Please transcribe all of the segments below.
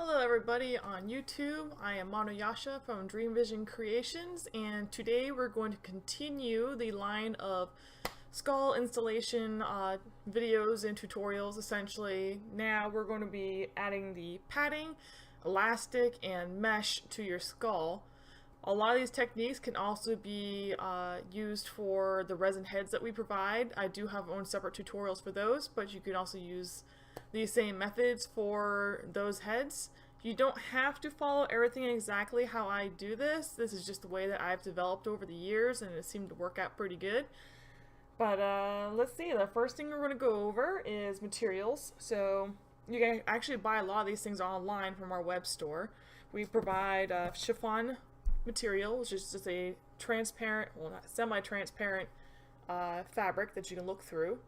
Hello everybody on YouTube. I am Monoyasha from Dreamvision Creations, and today we're going to continue the line of skull installation videos and tutorials. Essentially, now we're going to be adding the padding, elastic, and mesh to your skull. A lot of these techniques can also be used for the resin heads that we provide. I do have my own separate tutorials for those, but you can also use these same methods for those heads. You don't have to follow everything exactly how I do this. This is just the way that I've developed over the years, and it seemed to work out pretty good. But let's see, the first thing we're going to go over is materials. So you can actually buy a lot of these things online from our web store. We provide chiffon material, which is just a transparent, well, not semi-transparent fabric that you can look through.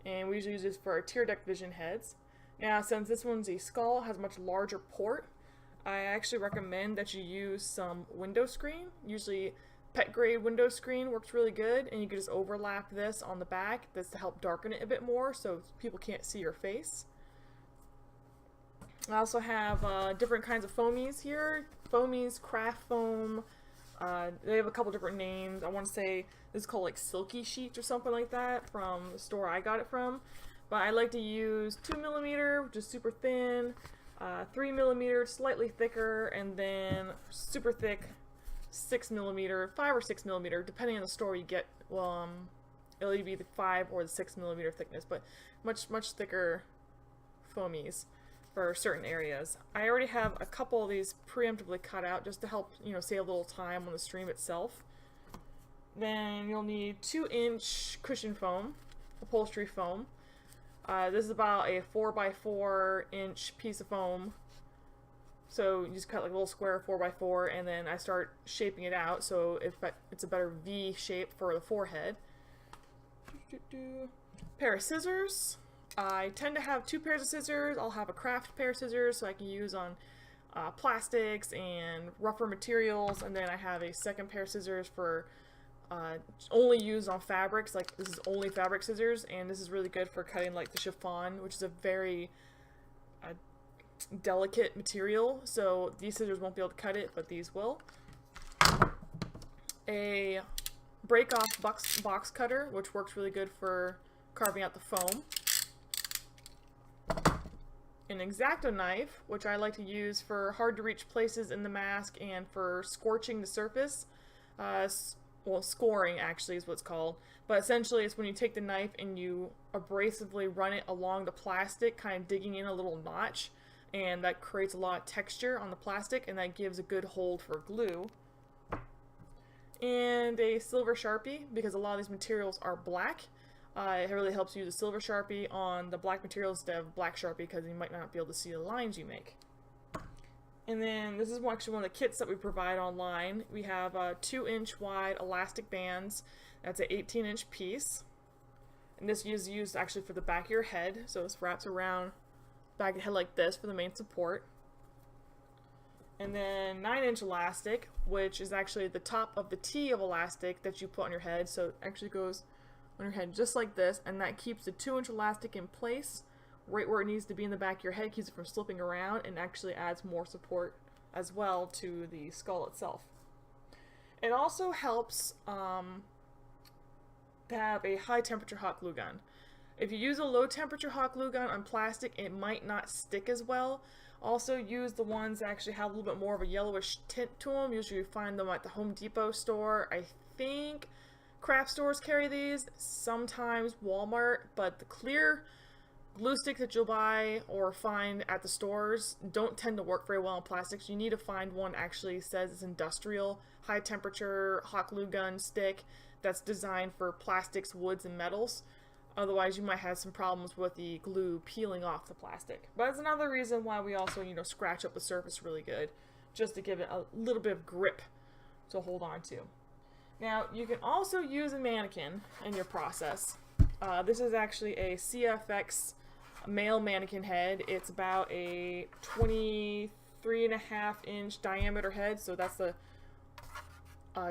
And we usually use this for our tear duct vision heads. Now, since this one's a skull, has a much larger port, I actually recommend that you use some window screen. Usually pet grade window screen works really good, and you can just overlap this on the back. That's to help darken it a bit more so people can't see your face. I also have different kinds of foamies here. Foamies, craft foam, they have a couple different names. I want to say this is called like silky sheets or something like that from the store I got it from. But I like to use 2mm, which is super thin, 3mm, slightly thicker, and then super thick 6mm, 5 or 6mm, depending on the store you get. Well, it'll either be the 5 or the 6mm thickness, but much thicker foamies for certain areas. I already have a couple of these preemptively cut out just to help, save a little time on the stream itself. Then you'll need 2-inch cushion foam, upholstery foam. This is about a 4x4-inch piece of foam. So you just cut like a little square 4x4, and then I start shaping it out so it's a better V shape for the forehead. Pair of scissors. I tend to have 2 pairs of scissors. I'll have a craft pair of scissors so I can use on plastics and rougher materials, and then I have a second pair of scissors for only used on fabrics. Like, this is only fabric scissors, and this is really good for cutting like the chiffon, which is a very delicate material, so these scissors won't be able to cut it, but these will. A break off box cutter, which works really good for carving out the foam. An exacto knife, which I like to use for hard to reach places in the mask and for scorching the surface. Well, scoring actually is what it's called, but essentially it's when you take the knife and you abrasively run it along the plastic, kind of digging in a little notch, and that creates a lot of texture on the plastic, and that gives a good hold for glue. And a silver Sharpie, because a lot of these materials are black. It really helps use a silver Sharpie on the black materials instead of black Sharpie, because you might not be able to see the lines you make. And then this is actually one of the kits that we provide online. We have 2-inch wide elastic bands. That's an 18-inch piece. And this is used actually for the back of your head. So this wraps around the back of the head like this for the main support. And then 9-inch elastic, which is actually the top of the T of elastic that you put on your head. So it actually goes on your head just like this, and that keeps the 2-inch elastic in place right where it needs to be in the back of your head, keeps it from slipping around, and actually adds more support as well to the skull itself. It also helps to have a high temperature hot glue gun. If you use a low temperature hot glue gun on plastic, it might not stick as well. Also use the ones that actually have a little bit more of a yellowish tint to them. Usually you find them at the Home Depot store. I think craft stores carry these, sometimes Walmart, but the clear glue sticks that you'll buy or find at the stores don't tend to work very well on plastics. You need to find one that actually says it's industrial, high temperature hot glue gun stick that's designed for plastics, woods, and metals. Otherwise you might have some problems with the glue peeling off the plastic. But that's another reason why we also, scratch up the surface really good, just to give it a little bit of grip to hold on to. Now, you can also use a mannequin in your process. This is actually a CFX male mannequin head. It's about a 23.5-inch diameter head, so that's the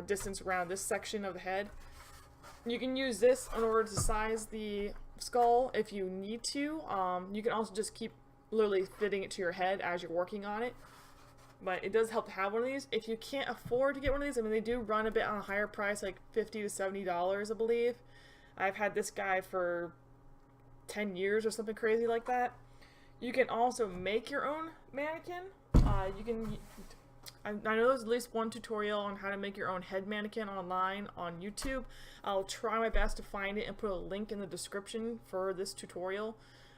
distance around this section of the head. You can use this in order to size the skull if you need to. You can also just keep literally fitting it to your head as you're working on it. But it does help to have one of these. If you can't afford to get one of these, I mean, they do run a bit on a higher price, like $50 to $70, I believe. I've had this guy for 10 years or something crazy like that. You can also make your own mannequin. I know there's at least one tutorial on how to make your own head mannequin online on YouTube. I'll try my best to find it and put a link in the description for this tutorial.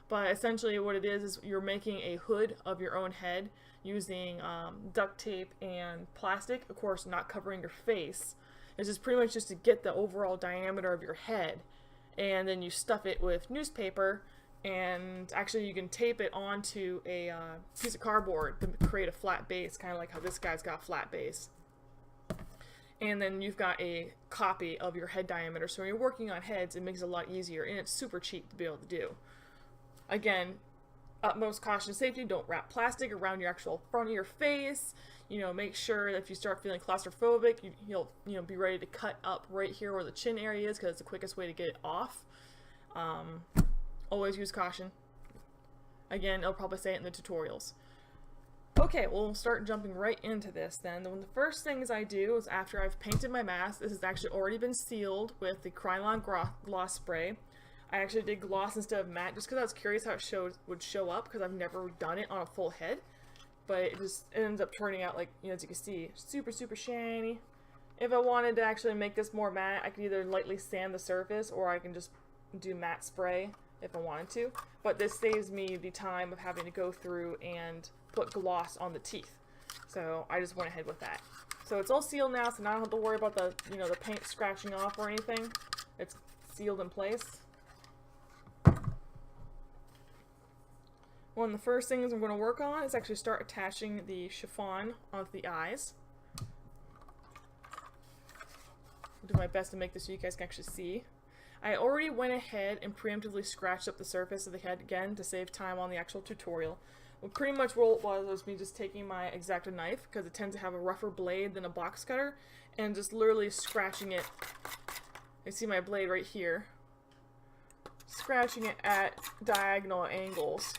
But essentially what it is you're making a hood of your own head using duct tape and plastic, of course not covering your face. This is pretty much just to get the overall diameter of your head, and then you stuff it with newspaper, and actually you can tape it onto a piece of cardboard to create a flat base, kind of like how this guy's got a flat base. And then you've got a copy of your head diameter, so when you're working on heads it makes it a lot easier, and it's super cheap to be able to do. Again, utmost caution and safety, don't wrap plastic around your actual front of your face. You know, make sure that if you start feeling claustrophobic, you'll be ready to cut up right here where the chin area is, because it's the quickest way to get it off. Always use caution. Again, I'll probably say it in the tutorials. Okay, we'll start jumping right into this then. One of the first things I do is after I've painted my mask, this has actually already been sealed with the Krylon gloss spray. I actually did gloss instead of matte just because I was curious how it would show up, because I've never done it on a full head. But it ends up turning out like, as you can see, super shiny. If I wanted to actually make this more matte, I could either lightly sand the surface or I can just do matte spray if I wanted to. But this saves me the time of having to go through and put gloss on the teeth. So I just went ahead with that. So it's all sealed now, so now I don't have to worry about the paint scratching off or anything. It's sealed in place. One of the first things I'm going to work on is actually start attaching the chiffon onto the eyes. I'll do my best to make this so you guys can actually see. I already went ahead and preemptively scratched up the surface of the head again to save time on the actual tutorial. Well, pretty much what it was me just taking my exacto knife, because it tends to have a rougher blade than a box cutter, and just literally scratching it. You see my blade right here. Scratching it at diagonal angles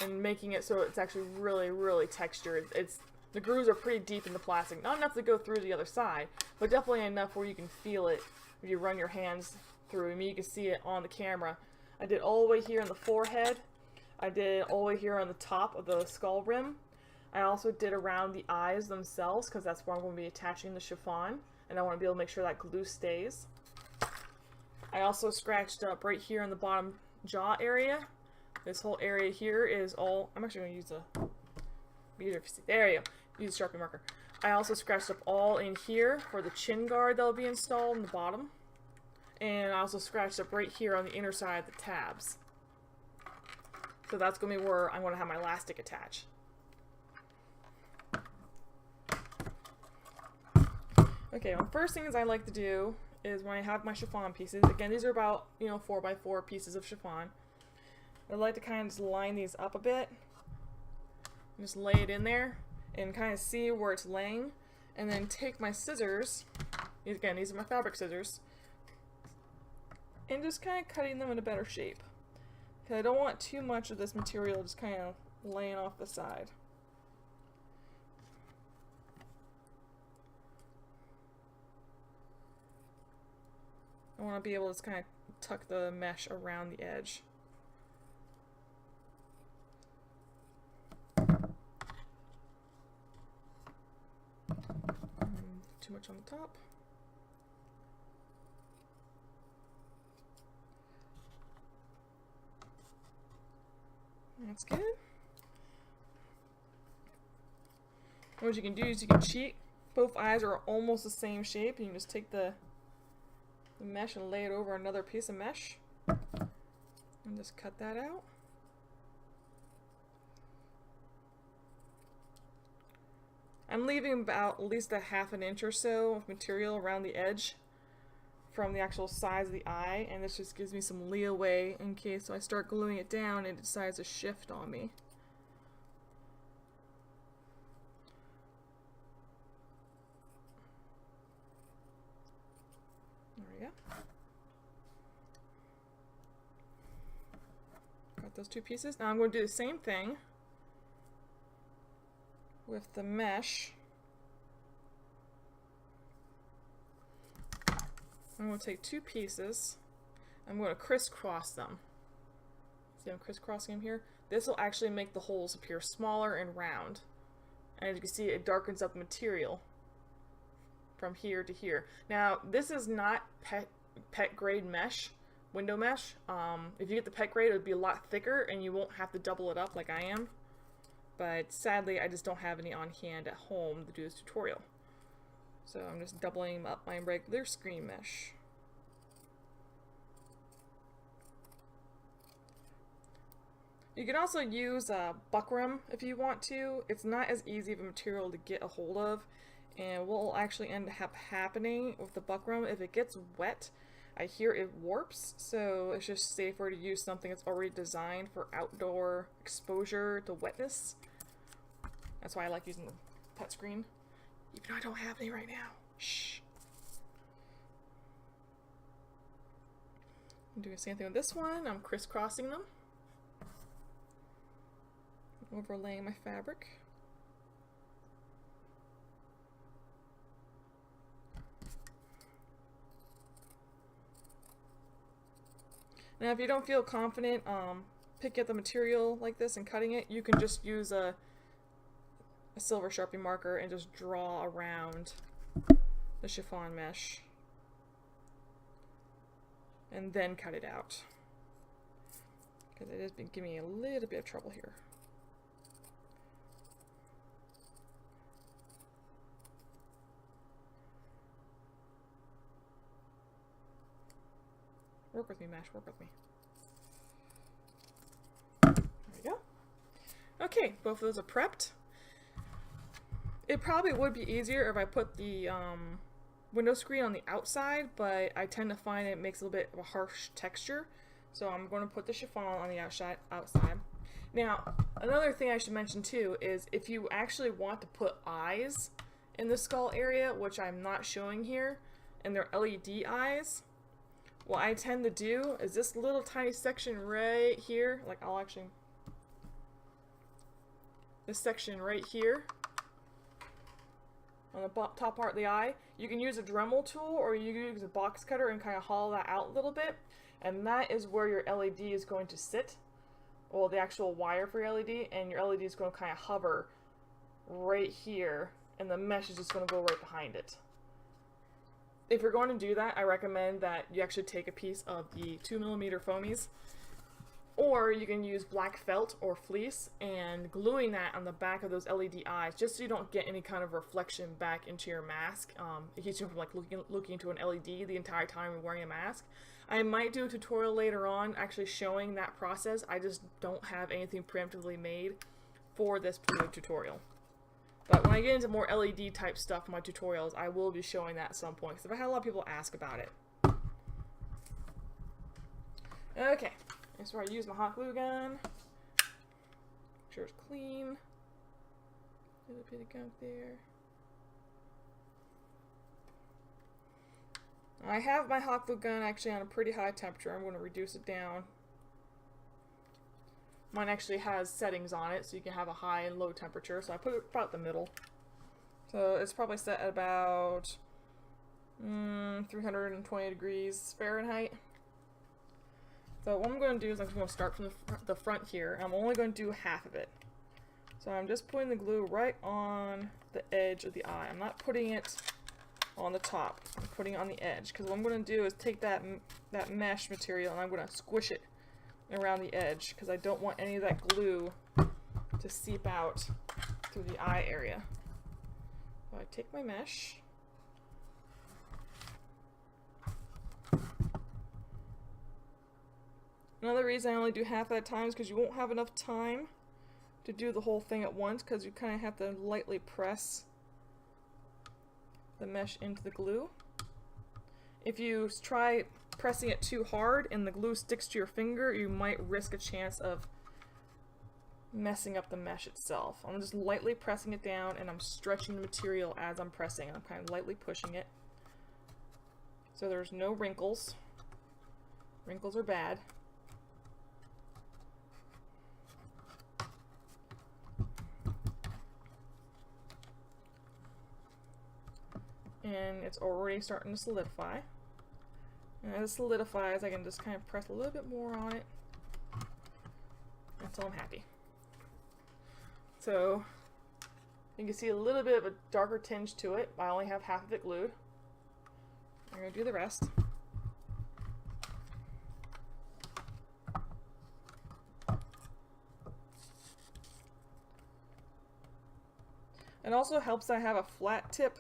and making it so it's actually really textured. The grooves are pretty deep in the plastic, not enough to go through the other side, but definitely enough where you can feel it if you run your hands through. I mean, you can see it on the camera. I did all the way here on the forehead. I did all the way here on the top of the skull rim. I also did around the eyes themselves, because that's where I'm going to be attaching the chiffon, and I want to be able to make sure that glue stays. I also scratched up right here on the bottom jaw area. This whole area here is all, I'm actually going to use a, there you go, use a Sharpie marker. I also scratched up all in here for the chin guard that will be installed in the bottom. And I also scratched up right here on the inner side of the tabs. So that's going to be where I'm going to have my elastic attach. Okay, well, first things I like to do is when I have my chiffon pieces, again these are about 4x4 pieces of chiffon. I like to kind of just line these up a bit, just lay it in there and kind of see where it's laying, and then take my scissors, again these are my fabric scissors, and just kind of cutting them in a better shape, because I don't want too much of this material just kind of laying off the side. I want to be able to just kind of tuck the mesh around the edge. Too much on the top. That's good. What you can do is you can cheat. Both eyes are almost the same shape. You can just take the mesh and lay it over another piece of mesh and just cut that out. I'm leaving about at least a ½ an inch or so of material around the edge from the actual size of the eye, and this just gives me some leeway in case I start gluing it down and it decides to shift on me. There we go. Got those two pieces. Now I'm going to do the same thing with the mesh. I'm going to take two pieces. I'm going to crisscross them. See, I'm crisscrossing them here. This will actually make the holes appear smaller and round. And as you can see, it darkens up the material from here to here. Now, this is not pet grade mesh, window mesh. If you get the pet grade, it would be a lot thicker and you won't have to double it up like I am. But sadly, I just don't have any on hand at home to do this tutorial. So I'm just doubling up my regular screen mesh. You can also use buckram if you want to. It's not as easy of a material to get a hold of, and what will actually end up happening with the buckram, if it gets wet, I hear it warps, so it's just safer to use something that's already designed for outdoor exposure to wetness. That's why I like using the pet screen, even though I don't have any right now. Shh. I'm doing the same thing with this one. I'm crisscrossing them, overlaying my fabric. Now if you don't feel confident picking up the material like this and cutting it, you can just use a silver Sharpie marker and just draw around the chiffon mesh and then cut it out, because it has been giving me a little bit of trouble here. Work with me, mesh, work with me. There we go. Okay, both of those are prepped. It probably would be easier if I put the window screen on the outside, but I tend to find it makes a little bit of a harsh texture. So I'm going to put the chiffon on the outside. Now, another thing I should mention too is if you actually want to put eyes in the skull area, which I'm not showing here, and they're LED eyes, what I tend to do is this little tiny section right here, like I'll actually, this section right here, on the top part of the eye, you can use a Dremel tool or you can use a box cutter and kind of hollow that out a little bit, and that is where your LED is going to sit, well, the actual wire for your LED, and your LED is going to kind of hover right here, and the mesh is just going to go right behind it. If you're going to do that, I recommend that you actually take a piece of the 2mm foamies, or you can use black felt or fleece and gluing that on the back of those LED eyes, just so you don't get any kind of reflection back into your mask. It keeps you from like looking into an LED the entire time you're wearing a mask. I might do a tutorial later on actually showing that process. I just don't have anything preemptively made for this particular tutorial. But when I get into more LED type stuff in my tutorials, I will be showing that at some point, because I've had a lot of people ask about it. Okay, that's where I use my hot glue gun. Make sure it's clean. A little bit of gunk there. I have my hot glue gun actually on a pretty high temperature. I'm going to reduce it down. Mine actually has settings on it, so you can have a high and low temperature, so I put it about the middle. So it's probably set at about 320 degrees Fahrenheit. So what I'm going to do is I'm just going to start from the front here. I'm only going to do half of it. So I'm just putting the glue right on the edge of the eye. I'm not putting it on the top. I'm putting it on the edge, because what I'm going to do is take that mesh material and I'm going to squish it around the edge, because I don't want any of that glue to seep out through the eye area. So I take my mesh, another reason I only do half at a time is because you won't have enough time to do the whole thing at once, because you kind of have to lightly press the mesh into the glue. If you try pressing it too hard and the glue sticks to your finger, you might risk a chance of messing up the mesh itself. I'm just lightly pressing it down, and I'm stretching the material as I'm pressing. I'm kind of lightly pushing it so there's no wrinkles. Wrinkles are bad. and it's already starting to solidify. And as it solidifies, I can just kind of press a little bit more on it until I'm happy. So you can see a little bit of a darker tinge to it. I only have half of it glued. I'm going to do the rest. It also helps that I have a flat tip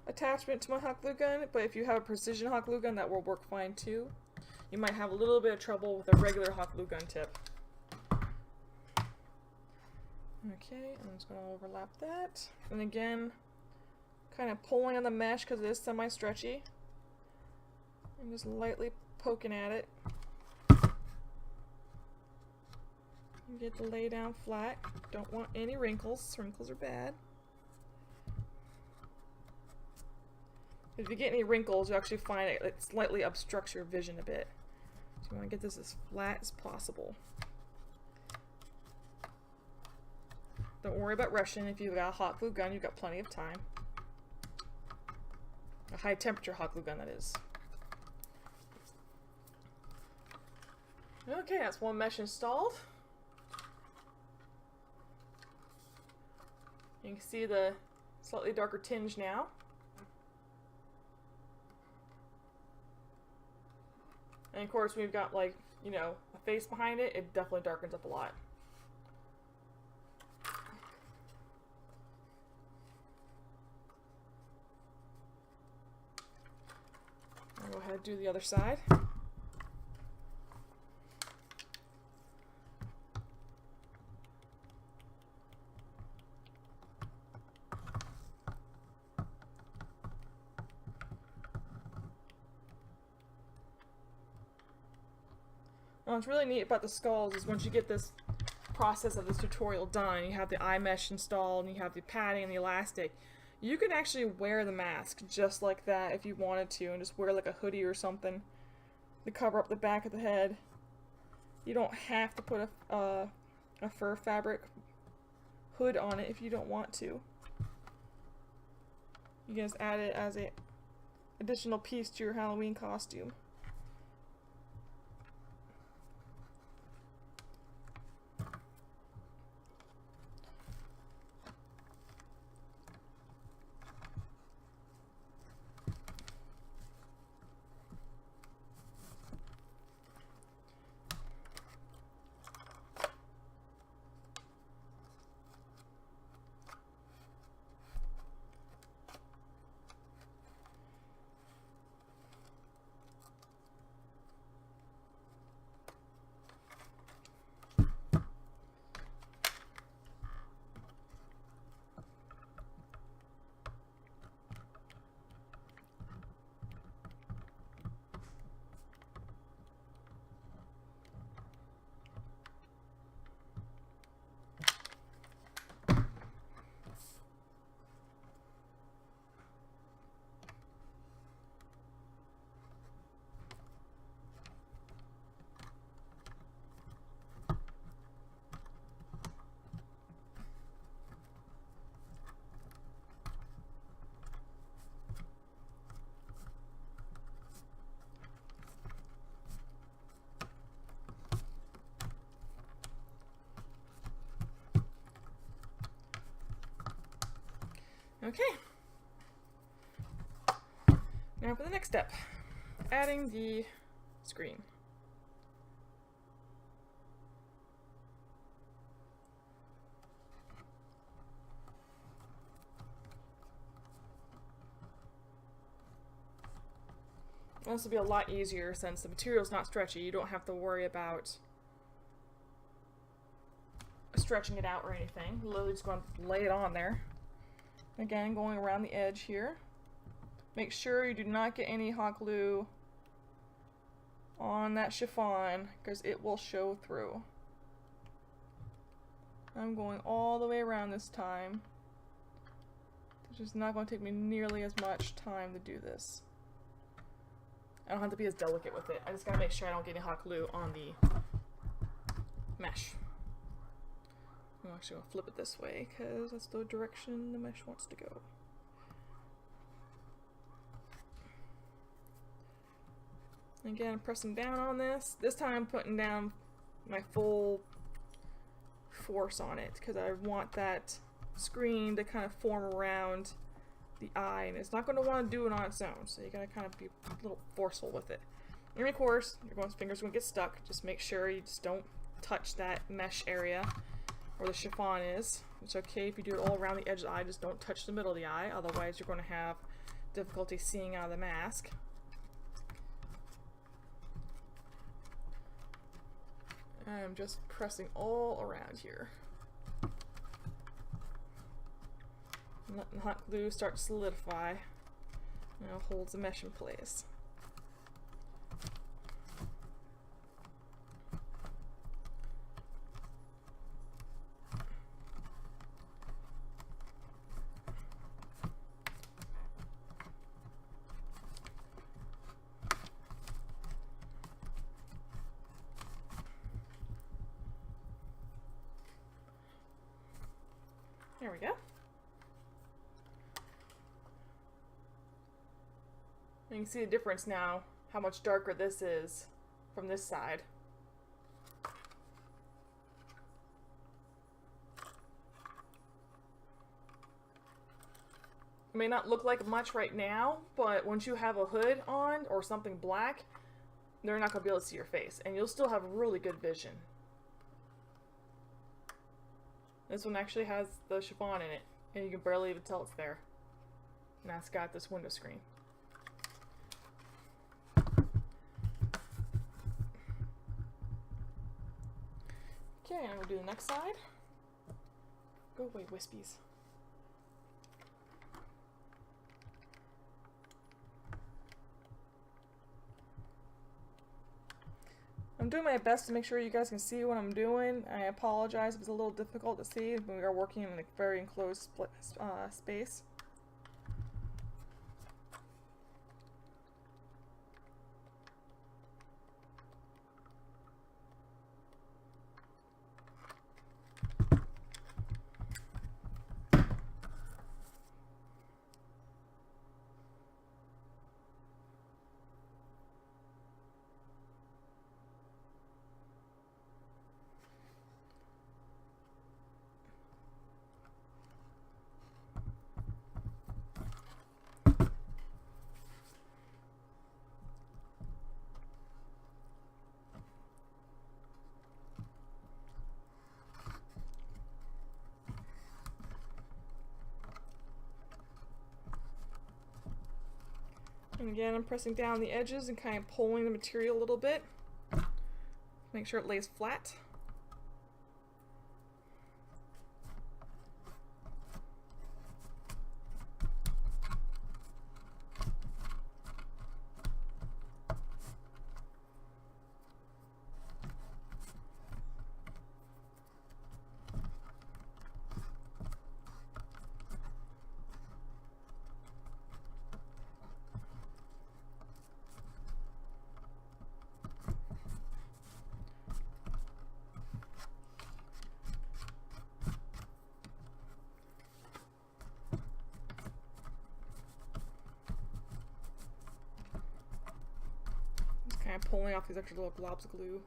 attachment to my hot glue gun, but if you have a precision hot glue gun, that will work fine too. You might have a little bit of trouble with a regular hot glue gun tip. Okay, I'm just going to overlap that. And again, kind of pulling on the mesh because it is semi-stretchy. I'm just lightly poking at it. Get the lay down flat. Don't want any wrinkles. Wrinkles are bad. If you get any wrinkles, you actually find it slightly obstructs your vision a bit. So you want to get this as flat as possible. Don't worry about rushing. If you've got a hot glue gun, you've got plenty of time. A high temperature hot glue gun, that is. Okay, that's one mesh installed. You can see the slightly darker tinge now. And of course, we've got, like, you know, a face behind it, it definitely darkens up a lot. I'll go ahead and do the other side. What's really neat about the skulls is once you get this process of this tutorial done, you have the eye mesh installed and you have the padding and the elastic, you can actually wear the mask just like that if you wanted to, and just wear like a hoodie or something to cover up the back of the head. You don't have to put a fur fabric hood on it if you don't want to. You can just add it as an additional piece to your Halloween costume. Okay. Now for the next step, adding the screen. This will be a lot easier since the material is not stretchy. You don't have to worry about stretching it out or anything. Literally just going to lay it on there. Again, going around the edge here. Make sure you do not get any hot glue on that chiffon because it will show through. I'm going all the way around this time. It's just not going to take me nearly as much time to do this. I don't have to be as delicate with it. I just gotta make sure I don't get any hot glue on the mesh. I'm actually gonna flip it this way because that's the direction the mesh wants to go. Again, I'm pressing down on this. This time I'm putting down my full force on it because I want that screen to kind of form around the eye, and it's not going to want to do it on its own, so you gotta kind of be a little forceful with it. And of course, your fingers going to get stuck. Just make sure you just don't touch that mesh area where the chiffon is. It's okay if you do it all around the edge of the eye, just don't touch the middle of the eye, otherwise you're going to have difficulty seeing out of the mask. I'm just pressing all around here. And letting the hot glue start to solidify. Now it holds the mesh in place. There we go. You can see the difference now, how much darker this is from this side. It may not look like much right now, but once you have a hood on or something black, they're not going to be able to see your face, and you'll still have really good vision. This one actually has the chiffon in it, and you can barely even tell it's there. And that's got this window screen. Okay, I'm going to do the next side. Go away, wispies. I'm doing my best to make sure you guys can see what I'm doing. I apologize if it's a little difficult to see. We are working in a very enclosed space. And again, I'm pressing down the edges and kind of pulling the material a little bit. Make sure it lays flat. Kind of pulling off these extra little globs of glue.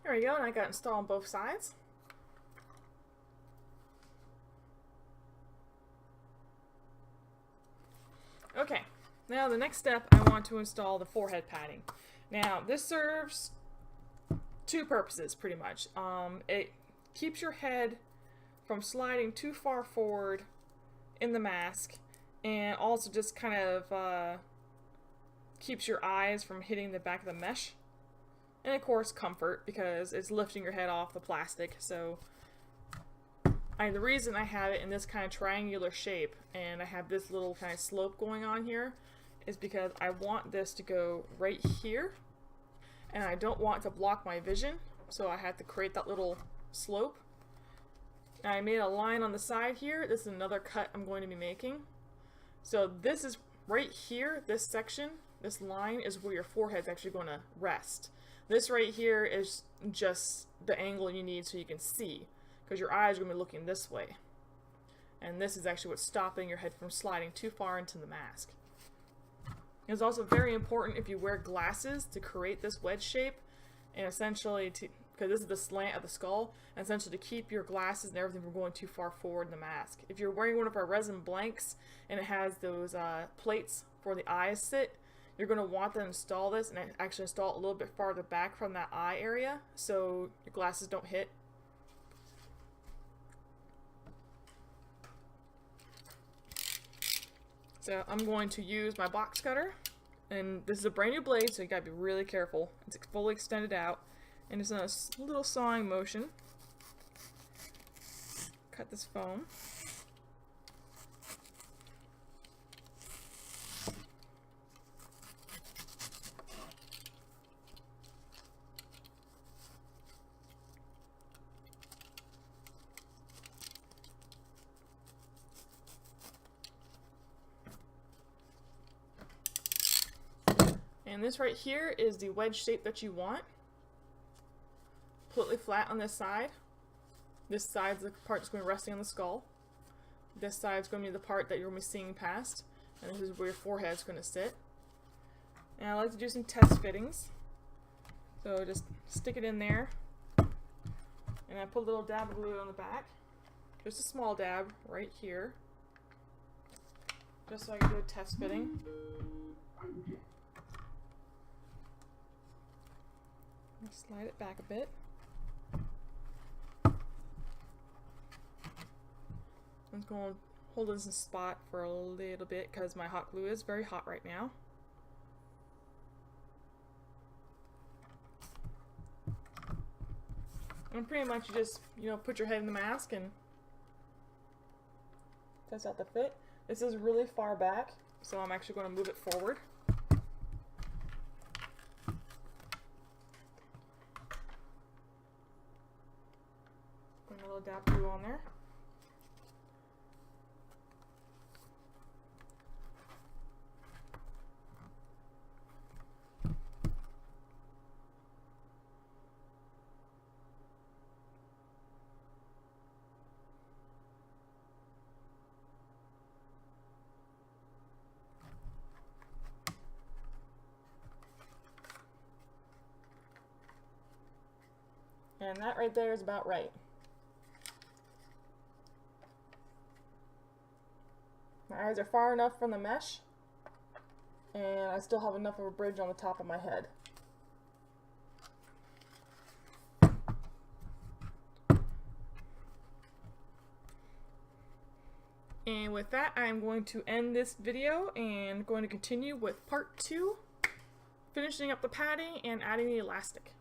There we go, and I got it installed on both sides. Okay, now the next step, I want to install the forehead padding. Now, this serves two purposes, pretty much. It keeps your head from sliding too far forward in the mask, and also just kind of keeps your eyes from hitting the back of the mesh. And of course, comfort, because it's lifting your head off the plastic. So, the reason I have it in this kind of triangular shape, and I have this little kind of slope going on here, is because I want this to go right here. And I don't want to block my vision, so I had to create that little slope. Now I made a line on the side here. This is another cut I'm going to be making. So this is right here, this section, this line is where your forehead's actually going to rest. This right here is just the angle you need so you can see, because your eyes are going to be looking this way. And this is actually what's stopping your head from sliding too far into the mask. It's also very important if you wear glasses to create this wedge shape, and essentially because this is the slant of the skull, and essentially to keep your glasses and everything from going too far forward in the mask. If you're wearing one of our resin blanks and it has those plates where the eyes sit, you're going to want to install this and actually install it a little bit farther back from that eye area so your glasses don't hit. So I'm going to use my box cutter, and this is a brand new blade, so you gotta be really careful. It's fully extended out, and it's in a little sawing motion. Cut this foam. And this right here is the wedge shape that you want. Completely flat on this side. This side's the part that's going to be resting on the skull. This side's going to be the part that you're going to be seeing past. And this is where your forehead's going to sit. And I like to do some test fittings. So just stick it in there. And I put a little dab of glue on the back. Just a small dab right here. Just so I can do a test fitting. Slide it back a bit. I'm just going to hold this in spot for a little bit because my hot glue is very hot right now. And pretty much you just, put your head in the mask and test out the fit. This is really far back, so I'm actually going to move it forward. A little dab glue on there. And that right there is about right. My eyes are far enough from the mesh, and I still have enough of a bridge on the top of my head. And with that, I'm going to end this video and going to continue with part 2, finishing up the padding and adding the elastic.